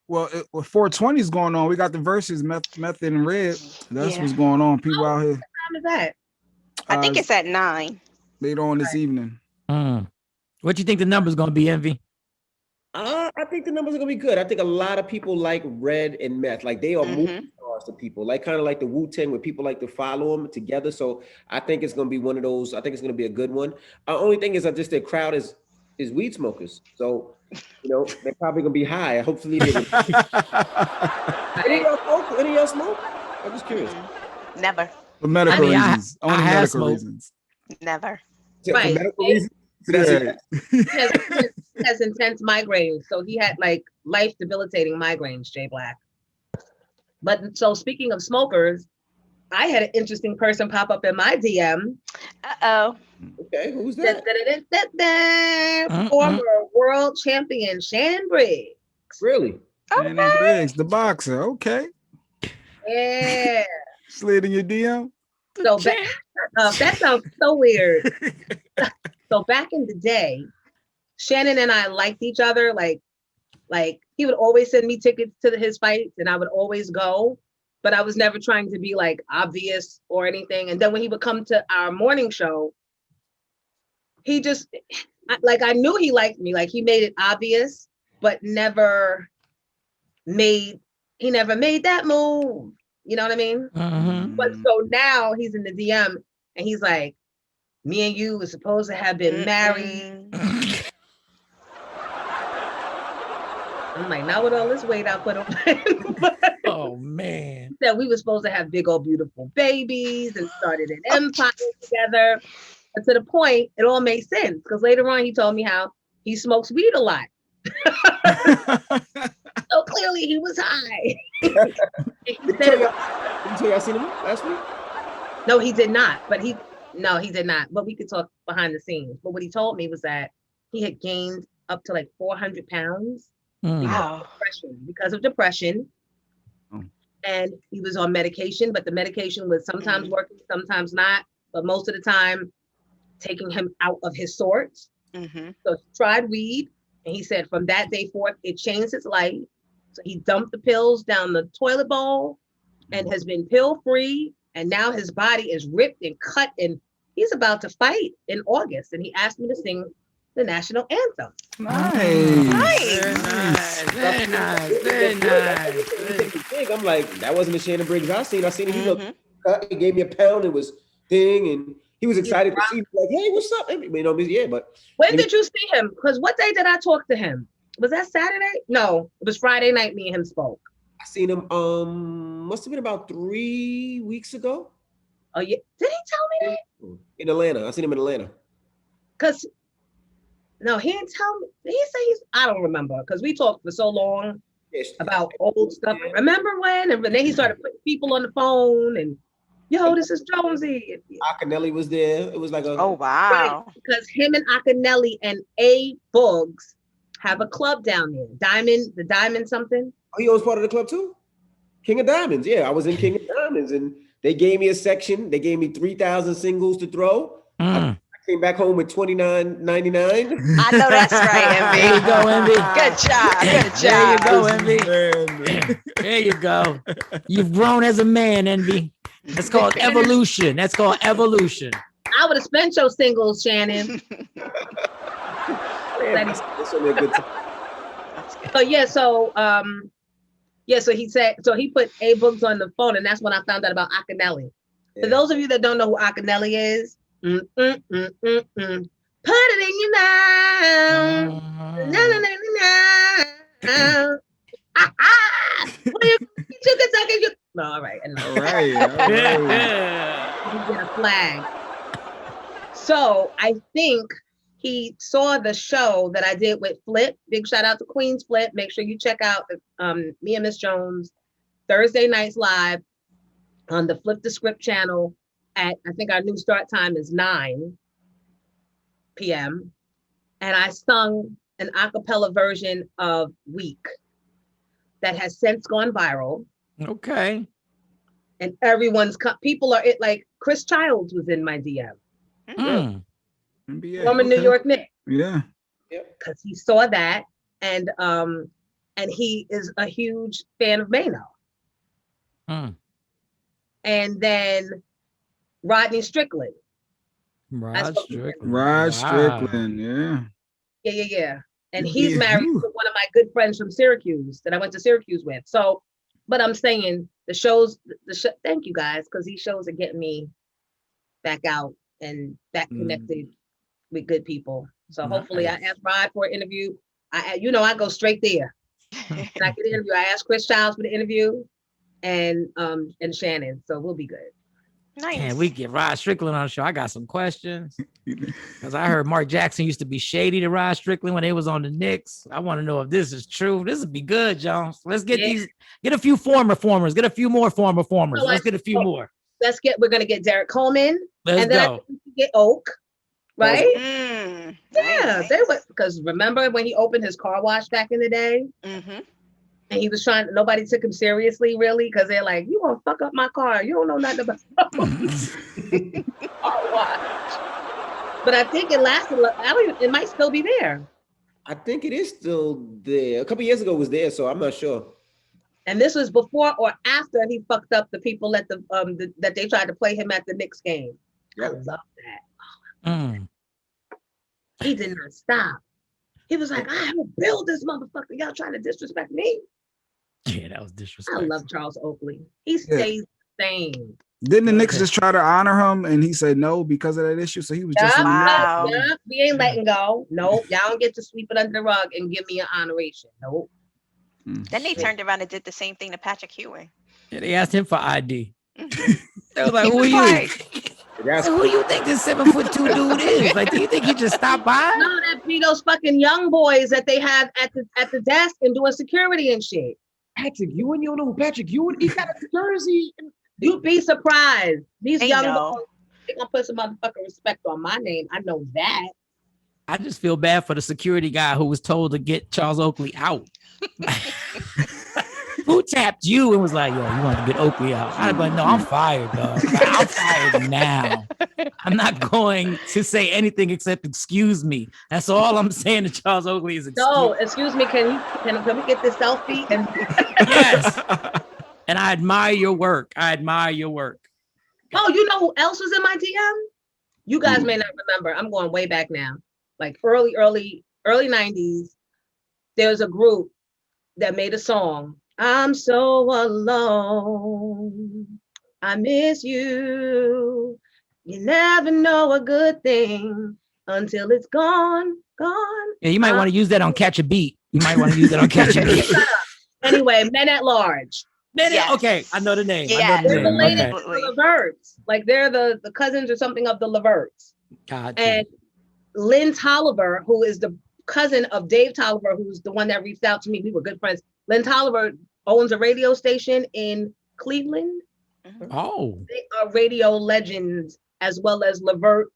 Well, 420 is going on. We got the verses, Method and Red. That's Yeah. what's going on. People out here. what time is that? I think it's at 9. Later on this evening. What you think the number's gonna be, Envy? I think the numbers are gonna be good. I think a lot of people like Red and Meth. Like they are movie stars to people. Like kind of like the Wu-Tang, where people like to follow them together. So I think it's gonna be one of those. I think it's gonna be a good one. Only thing is, I just their crowd is weed smokers. So they're probably gonna be high. Hopefully they. Any of y'all smoke? I'm just curious. Never. For medical reasons. I Only have medical smoked. reasons. Never. For Right. medical reasons. So that's it. He has intense migraines, so he had like life debilitating migraines, Jay Black. But so speaking of smokers, I had an interesting person pop up in my DM. Uh-oh. Okay, who's that? Former world champion Shannon Briggs. Really? Shannon Briggs, the boxer. Okay. Yeah. Slid in your DM. So that sounds so weird. So back in the day, Shannon and I liked each other. Like he would always send me tickets to his fights, and I would always go. But I was never trying to be like obvious or anything. And then when he would come to our morning show, he just I knew he liked me. Like he made it obvious, but never made that move. You know what I mean? But so now he's in the DM and he's like, me and you were supposed to have been married. I'm like, not with all this weight I put on. Oh man. That we were supposed to have big old beautiful babies and started an empire together. And to the point, it all made sense because later on he told me how he smokes weed a lot. So clearly he was high. Did you tell y'all seen him last week? No, he did not. But he did not. But we could talk behind the scenes. But what he told me was that he had gained up to like 400 pounds because of depression. And he was on medication, but the medication was sometimes working, sometimes not. But most of the time, taking him out of his sorts. So he tried weed. And he said from that day forth, it changed his life. So he dumped the pills down the toilet bowl and has been pill free. And now his body is ripped and cut. And he's about to fight in August. And he asked me to sing the national anthem. Very nice. I'm like, that wasn't the Shannon Briggs I seen. I seen him. He looked cut. He gave me a pound. It was thing. And he was excited to see me. Like, hey, what's up? But when did you see him? Because what day did I talk to him? Was that Saturday? No, it was Friday night. Me and him spoke. I seen him. Must have been about 3 weeks ago. Oh yeah, did he tell me that? In Atlanta, I seen him in Atlanta. Cause no, he didn't tell me. Did he say I don't remember because we talked for so long about old stuff. Remember when? And then he started putting people on the phone and. Yo, this is Jonesy. Akinelli was there. It was like a wow. Right, because him and Akinelli and A Bugs have a club down there. The Diamond something. Oh, he was part of the club too? King of Diamonds. Yeah, I was in King of Diamonds and they gave me a section. They gave me 3,000 singles to throw. I came back home with $29.99. I know that's right, Envy. There you go, Envy. Good job. There you go, Envy. There you go. You've grown as a man, Envy. That's called evolution. I would have spent your singles, Shannon. So he said, so he put A Books on the phone, and that's when I found out about Akinelli. Yeah. For those of you that don't know who Akinelli is, put it in your mouth. No, all right. All right. You get a flag. So I think he saw the show that I did with Flip. Big shout out to Queen's Flip. Make sure you check out me and Miss Jones Thursday nights live on the Flip the Script channel at, I think our new start time is 9. p.m. and I sung an a cappella version of Weak that has since gone viral. Okay. And people are like Chris Childs was in my DM. Mm. NBA. Former New York Knicks. Yeah. Because he saw that and he is a huge fan of Mano. Mm. And then Rodney Strickland. Rod Strickland. Rod Wow. Strickland, yeah. Yeah. And Yeah. he's married to one of my good friends from Syracuse that I went to Syracuse with. So, but I'm saying the shows, thank you guys, because these shows are getting me back out and back connected with good people. So hopefully I asked Rod for an interview. I go straight there. And I get an interview. I asked Chris Childs for the interview and Shannon. So we'll be good. Nice. Can we get Rod Strickland on the show? I got some questions. Because I heard Mark Jackson used to be shady to Rod Strickland when they was on the Knicks. I want to know if this is true. This would be good, Jones. Let's get get a few former formers, get a few more former formers. Let's get a few more. We're gonna get Derek Coleman. Let's and then go. I think we can get Oak, right? Nice. They were, because remember when he opened his car wash back in the day? Mm-hmm. And he was nobody took him seriously, really, because they're like, you gonna fuck up my car. You don't know nothing about car wash. But I think it lasted, it might still be there. I think it is still there. A couple years ago it was there, so I'm not sure. And this was before or after he fucked up the people at that they tried to play him at the Knicks game. I love that. He did not stop. He was like, I will build this motherfucker. Y'all trying to disrespect me? Yeah, that was disrespectful. I love Charles Oakley. He stays the same. Didn't the Knicks just try to honor him and he said no because of that issue? So he was just Wow. We ain't letting go. Nope. Y'all don't get to sweep it under the rug and give me an honoration. Nope. Then they turned around and did the same thing to Patrick Ewing. Yeah, they asked him for ID. They was like, who are you? Who do you think this 7'2" dude is? Like, do you think he just stopped by? No, that be those fucking young boys that they have at the desk and doing security and shit. Patrick Ewing, you don't know who Patrick Ewing? He got a jersey. You'd be surprised. These young know. boys, they're gonna put some motherfucking respect on my name. I know that. I just feel bad for the security guy who was told to get Charles Oakley out. Who tapped you and was like, yo, you want to get Oakley out? I'd be like, no, I'm fired, dog. I'm fired now. I'm not going to say anything except excuse me. That's all I'm saying to Charles Oakley is excuse No, excuse me, can we get this selfie? Yes. And I admire your work. Oh, you know who else was in my DM? You guys may not remember. I'm going way back now. Like early 90s. There was a group that made a song. I'm so alone. I miss you. You never know a good thing until it's gone. Yeah, you might want to use that on Catch a Beat. Anyway, Men at Large. Yes. Okay, I know the name. Yeah, They're related Okay. to the Leverts. Like they're the cousins or something of the Leverts. God, And Lynn Tolliver, who is the cousin of Dave Tolliver, who's the one that reached out to me. We were good friends. Lynn Tolliver owns a radio station in Cleveland. oh, They are radio legends as well as Levert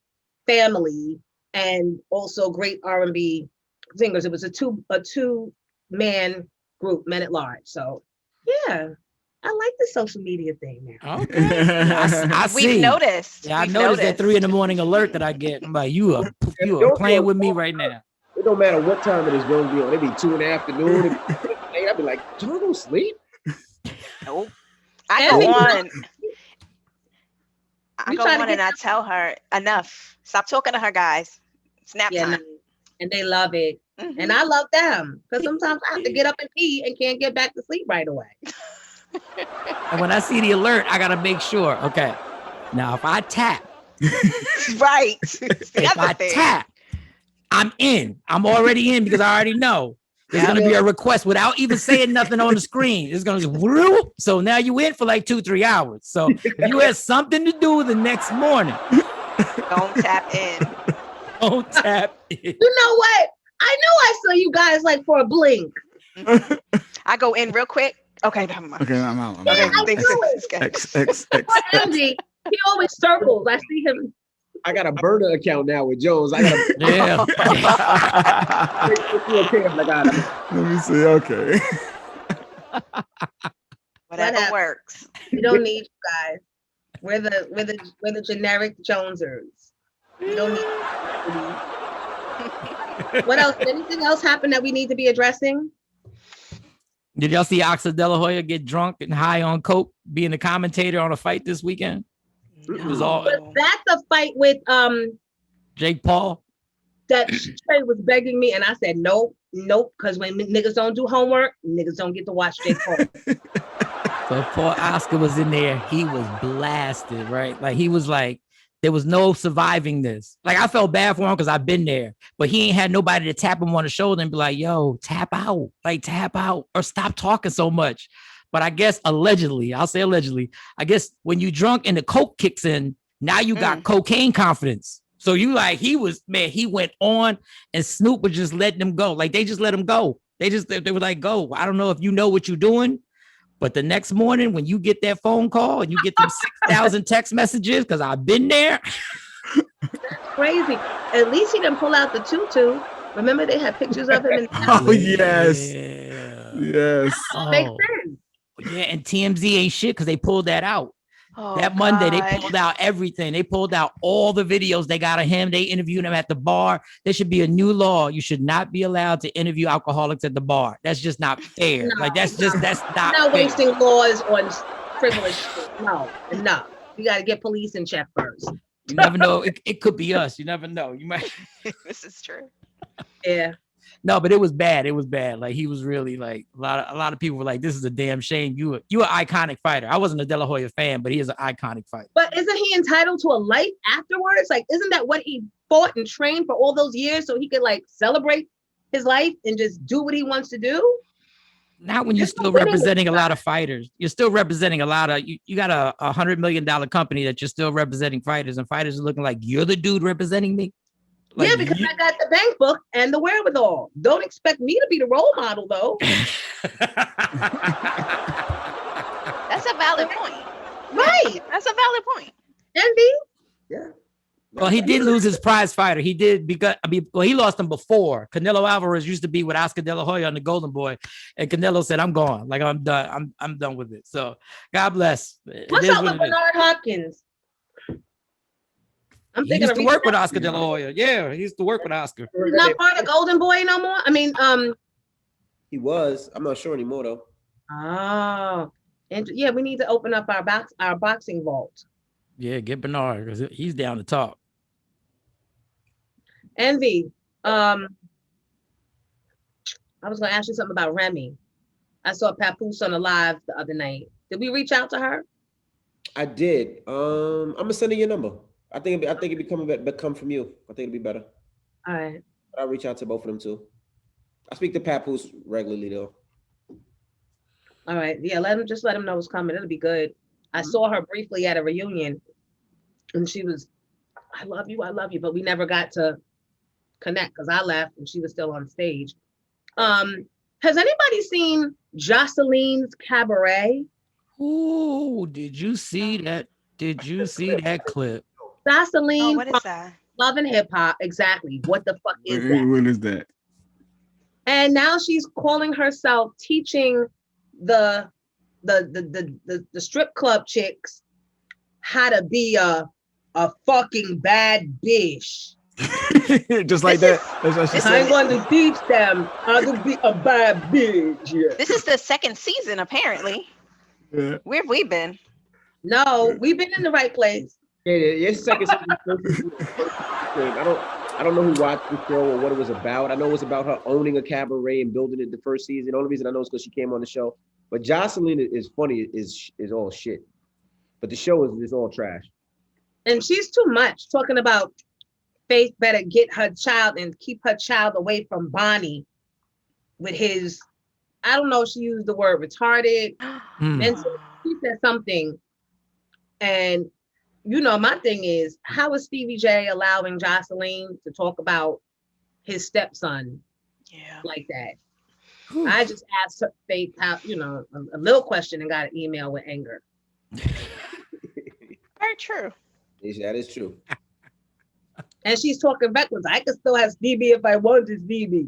family and also great R&B singers. It was a two-man group, Men at Large. So yeah, I like the social media thing now. okay. I see. We've noticed. Yeah, I noticed that 3 a.m. alert that I get. I'm like, you are playing with me right now. It don't matter what time it is going to be on. It be 2 in the afternoon. I'd be like, don't go sleep. Nope. I go on and I tell her, enough. Stop talking to her, guys. It's nap time. And they love it. And I love them because sometimes I have to get up and pee and can't get back to sleep right away. And when I see the alert, I gotta make sure. Okay, now if I tap, Right. if I tap, I'm in. I'm already in because I already know there's gonna be a request without even saying nothing on the screen. It's gonna just whoop. So now you in for like 2-3 hours. So if you had something to do the next morning, Don't tap in. don't tap in. You know what? I know I saw you guys like for a blink. I go in real quick. Okay, never mind. Okay, I'm out. Yeah, I Thanks. know It's good. X. Andy, he always circles. I see him I got a burner account now with Jones. I got a Yeah. Let me see. Okay. Whatever works. We don't need you guys. We're the generic Jonesers. We don't need. What else? Did anything else happen that we need to be addressing? Did y'all see Oscar De La Hoya get drunk and high on coke, being a commentator on a fight this weekend? It was all. Was that the fight with Jake Paul? That Trey was begging me, and I said nope, because when niggas don't do homework, niggas don't get to watch Jake Paul. So poor Oscar was in there. He was blasted, right? Like he was like, there was no surviving this. Like I felt bad for him because I've been there, but he ain't had nobody to tap him on the shoulder and be like, yo, tap out, or stop talking so much. But I guess allegedly, I'll say allegedly, I guess when you drunk and the coke kicks in, now you got cocaine confidence. So you like, he went on and Snoop was just letting him go. Like they just let him go. They were like, go. I don't know if you know what you're doing, but the next morning when you get that phone call and you get them 6,000 text messages, because I've been there. Crazy. At least he didn't pull out the tutu. Remember they had pictures of him. Oh, yes. Yeah. Yes. Makes sense. Yeah, and TMZ ain't shit because they pulled that out. Oh, That Monday, God. they pulled out everything. They pulled out all the videos they got of him. They interviewed him at the bar. There should be a new law. You should not be allowed to interview alcoholics at the bar. That's just not fair. No, like that's not not fair. wasting laws on frivolous shit. No, enough. You got to get police in check first. You never know. It could be us. You never know. You might. This is true. Yeah. No, but it was bad. It was bad. Like he was really like a lot of people were like, this is a damn shame. You an iconic fighter. I wasn't a De La Hoya fan, but he is an iconic fighter. But isn't he entitled to a life afterwards? Like, isn't that what he fought and trained for all those years so he could like celebrate his life and just do what he wants to do? Not when you're still representing a lot of fighters. You're still representing a lot of, you got a $100 million company that you're still representing fighters, and fighters are looking like, you're the dude represening me. Like, yeah, because I got the bank book and the wherewithal. Don't expect me to be the role model, though. That's a valid point. Right. That's a valid point. Envy? Yeah. Well, he did lose his prize fighter. He did because he lost him before. Canelo Alvarez used to be with Oscar De La Hoya on the Golden Boy, and Canelo said, "I'm gone. Like I'm done. I'm done with it." So, God bless. What's up with Bernard Hopkins? He used to work with Oscar De La Hoya. Yeah, he used to work with Oscar. He's not part of Golden Boy no more. I mean, he was. I'm not sure anymore though. Oh, and yeah, we need to open up our boxing vault. Yeah, get Bernard because he's down to talk. Envy. I was gonna ask you something about Remy. I saw Papoose on a live the other night. Did we reach out to her? I did. I'm gonna send her your number. I think it come from you. I think it'd be better. All right. But I'll reach out to both of them too. I speak to Papoose regularly though. All right. Yeah, let him know what's coming. It'll be good. I saw her briefly at a reunion and she was, I love you, but we never got to connect because I left and she was still on stage. Has anybody seen Jocelyn's Cabaret? Ooh, did you see that? Did you see that clip? Jocelyn, what is that? Love and Hip Hop. Exactly. What the fuck is that? What is that? And now she's calling herself teaching the strip club chicks how to be a fucking bad bitch. Just like that. That's what she said. I'm going to teach them how to be a bad bitch. Yeah. This is the second season, apparently. Yeah. Where have we been? No, we've been in the right place. Yeah, it's second season. I don't know who watched the show or what it was about. I know it was about her owning a cabaret and building it the first season. The only reason I know is because she came on the show. But Jocelyn is funny, is all shit. But the show is all trash. And she's too much talking about Faith better get her child and keep her child away from Bonnie with his, I don't know if she used the word retarded. And so she said something. And, you know, my thing is, how is Stevie J allowing Jocelyn to talk about his stepson like that? I just asked Faith how, you know, a little question and got an email with anger. Very true. That is true. And she's talking backwards. I could still have Stevie if I wanted Stevie.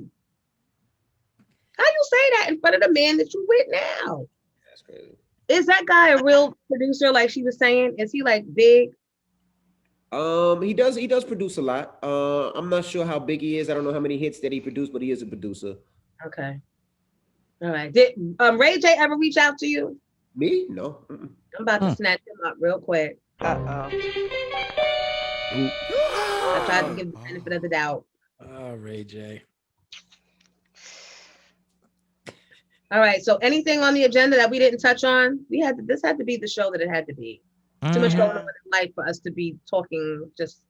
How you say that in front of the man that you with now? That's crazy. Is that guy a real producer, like she was saying? Is he like big? He does produce a lot. I'm not sure how big he is. I don't know how many hits that he produced, but he is a producer. Okay. All right. Did Ray J ever reach out to you? Me? No. Mm-mm. I'm about to snatch him up real quick. Uh-oh. I tried to give the benefit of the doubt. Oh, Ray J. All right. So anything on the agenda that we didn't touch on? This had to be the show that it had to be. Too much going on in life for us to be talking just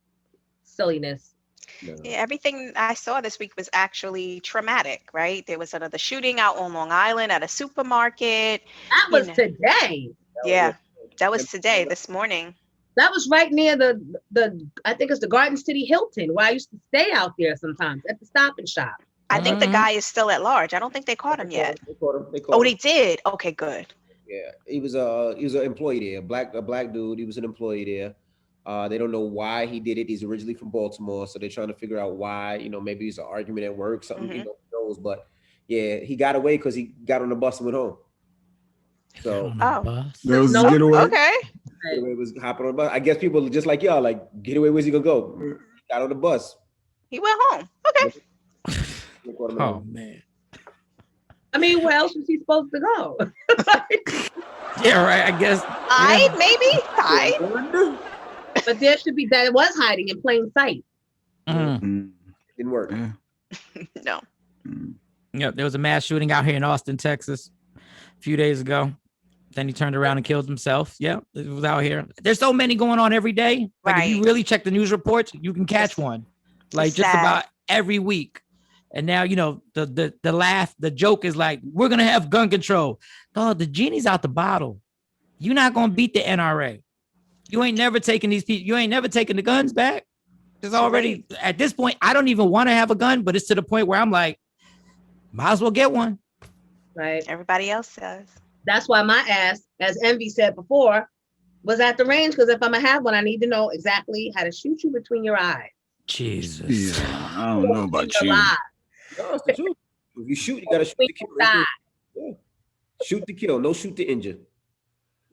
silliness. No. Yeah, everything I saw this week was actually traumatic, right? There was another shooting out on Long Island at a supermarket. That was today. Yeah, that was today, this morning. That was right near the I think it's the Garden City Hilton, where I used to stay out there sometimes at the Stop and Shop. I think the guy is still at large. I don't think they caught him yet. They caught him. Oh, they did? Okay, good. Yeah, he was an employee there, a black dude. He was an employee there. They don't know why he did it. He's originally from Baltimore, so they're trying to figure out why. You know, maybe it's an argument at work, something. You know, who knows? But yeah, he got away because he got on the bus and went home. So there was his getaway. Okay. Getaway was hopping on the bus. I guess people just like y'all, like, getaway, where's he gonna go? He got on the bus. He went home. Okay. Oh man. I mean, where else was he supposed to go? Yeah, right. I guess. Hide, maybe? But there should be that. It was hiding in plain sight. Didn't work. No. Yep, there was a mass shooting out here in Austin, Texas, a few days ago. Then he turned around and killed himself. Yeah, it was out here. There's so many going on every day. Like if you really check the news reports, you can catch one. Like just about every week. And now, you know, the joke is like, we're going to have gun control. Dog, the genie's out the bottle. You're not going to beat the NRA. You ain't never taking these people. You ain't never taking the guns back. It's already, at this point, I don't even want to have a gun, but it's to the point where I'm like, might as well get one. Right. Everybody else does. That's why my ass, as Envy said before, was at the range. Because if I'm going to have one, I need to know exactly how to shoot you between your eyes. Jesus. Yeah, I don't know about you. No, it's the truth. If you shoot, you gotta shoot to kill. Yeah. Shoot to kill, no shoot to injure.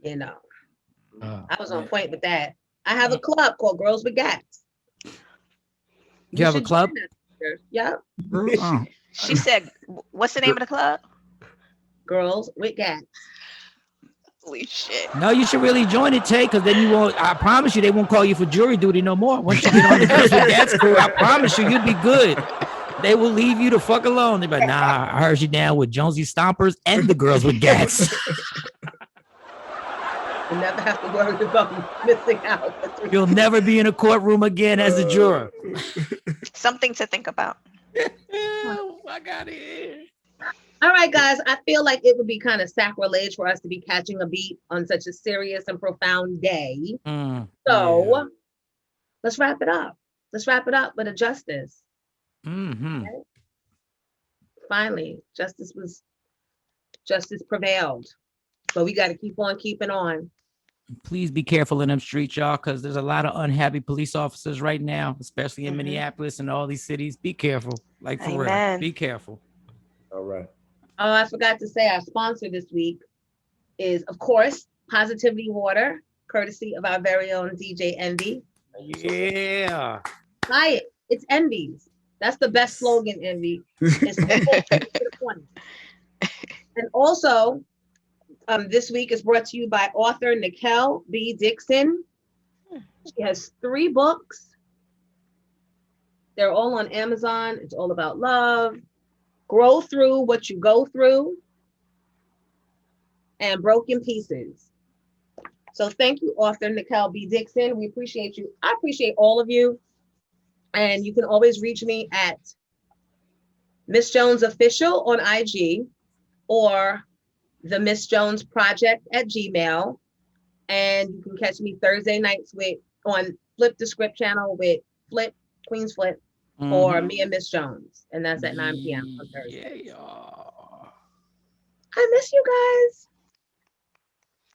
You know, I was on point with that. I have a club called Girls with Gats. You have a club? Yeah. She said, what's the name of the club? Girls with Gats. Holy shit. No, you should really join it, Tay, because then you won't, I promise you, they won't call you for jury duty no more. Once you get on the Girls with Gats crew, I promise you, you'll be good. They will leave you the fuck alone. They're like, nah, I heard you down with Jonesy Stompers and the Girls with Gats. You never have to worry about missing out. You'll never be in a courtroom again as a juror. Something to think about. I got it. All right, guys. I feel like it would be kind of sacrilege for us to be catching a beat on such a serious and profound day. Let's wrap it up. Let's wrap it up with a justice. Okay? Finally, justice prevailed. But we got to keep on keeping on. Please be careful in them streets, y'all, because there's a lot of unhappy police officers right now, especially in Minneapolis and all these cities. Be careful. Like, for real. Be careful. All right. Oh, I forgot to say our sponsor this week is, of course, Positivity Water, courtesy of our very own DJ Envy. Yeah. Buy it. It's Envy's. That's the best slogan, Envy. It's and also, this week is brought to you by author Nikel B. Dixon. She has 3 books. They're all on Amazon. It's all about love, grow through what you go through, and broken pieces. So thank you, author Nikel B. Dixon. We appreciate you. I appreciate all of you. And you can always reach me at Miss Jones Official on IG or the Miss Jones Project at Gmail. And you can catch me Thursday nights on Flip the Script channel with Queen's Flip, or me and Miss Jones. And that's at 9 p.m. on Thursday. Yeah. I miss you guys.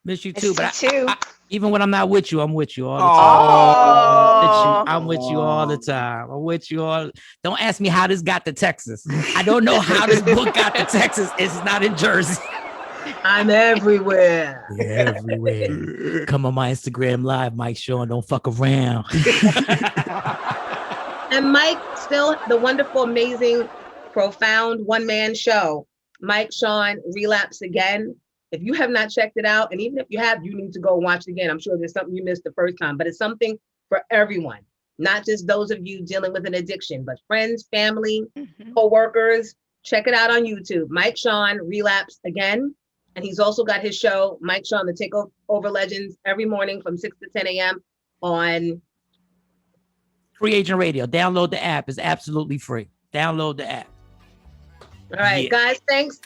Miss you too. Miss you too. Even when I'm not with you, I'm with you all the Oh. time. I'm with you all the time. I'm with you all. Don't ask me how this got to Texas. I don't know how this book got to Texas. It's not in Jersey. I'm everywhere. Everywhere. Come on my Instagram live, Mike Sean. Don't fuck around. And Mike, still the wonderful, amazing, profound one-man show. Mike Sean, Relapse Again. If you have not checked it out, and even if you have, you need to go watch it again. I'm sure there's something you missed the first time, but it's something for everyone, not just those of you dealing with an addiction, but friends, family, co-workers. Check it out on YouTube. Mike Sean, Relapse Again. And he's also got his show, Mike Sean, The Takeover Legends, every morning from 6 to 10 a.m. on Free Agent Radio. Download the app. It's absolutely free. Download the app. All right, guys, thanks